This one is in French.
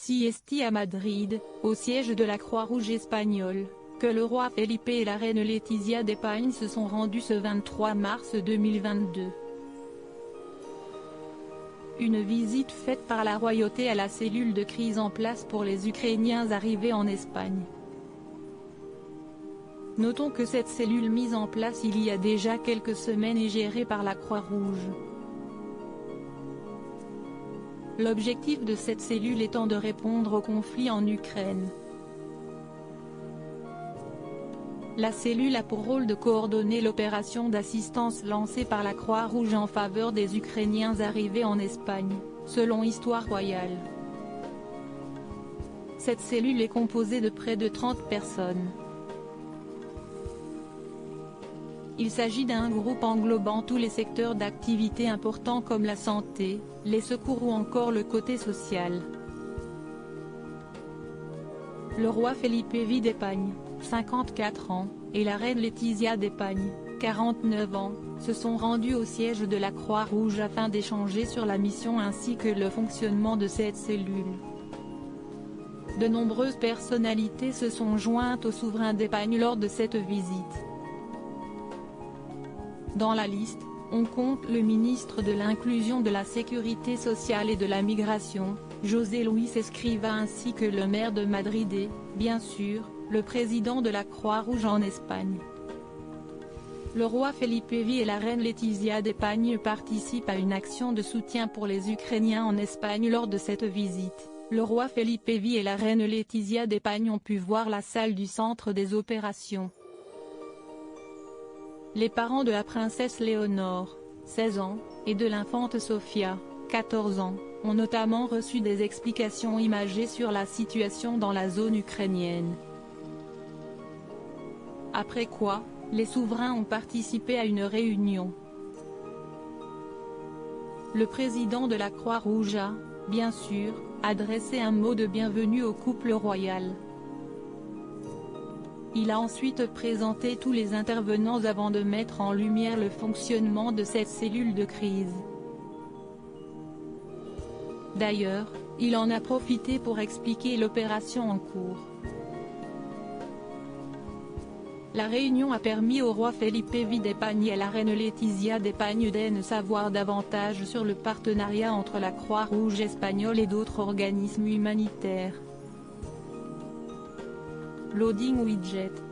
Siesti à Madrid, au siège de la Croix-Rouge espagnole, que le roi Felipe et la reine Letizia d'Espagne se sont rendus ce 23 mars 2022. Une visite faite par la royauté à la cellule de crise en place pour les Ukrainiens arrivés en Espagne. Notons que cette cellule mise en place il y a déjà quelques semaines est gérée par la Croix-Rouge. L'objectif de cette cellule étant de répondre au conflit en Ukraine. La cellule a pour rôle de coordonner l'opération d'assistance lancée par la Croix-Rouge en faveur des Ukrainiens arrivés en Espagne, selon Histoire royale. Cette cellule est composée de près de 30 personnes. Il s'agit d'un groupe englobant tous les secteurs d'activité importants comme la santé, les secours ou encore le côté social. Le roi Felipe V d'Espagne, 54 ans, et la reine Letizia d'Espagne, 49 ans, se sont rendus au siège de la Croix-Rouge afin d'échanger sur la mission ainsi que le fonctionnement de cette cellule. De nombreuses personnalités se sont jointes au souverain d'Espagne lors de cette visite. Dans la liste, on compte le ministre de l'Inclusion, de la Sécurité sociale et de la Migration, José Luis Escrivá, ainsi que le maire de Madrid et, bien sûr, le président de la Croix-Rouge en Espagne. Le roi Felipe V et la reine Letizia d'Espagne participent à une action de soutien pour les Ukrainiens en Espagne lors de cette visite. Le roi Felipe V et la reine Letizia d'Espagne ont pu voir la salle du centre des opérations. Les parents de la princesse Léonore, 16 ans, et de l'infante Sofia, 14 ans, ont notamment reçu des explications imagées sur la situation dans la zone ukrainienne. Après quoi, les souverains ont participé à une réunion. Le président de la Croix-Rouge a, bien sûr, adressé un mot de bienvenue au couple royal. Il a ensuite présenté tous les intervenants avant de mettre en lumière le fonctionnement de cette cellule de crise. D'ailleurs, il en a profité pour expliquer l'opération en cours. La réunion a permis au roi Felipe V d'Espagne et à la reine Letizia d'Espagne d'en savoir davantage sur le partenariat entre la Croix-Rouge espagnole et d'autres organismes humanitaires. Loading widget.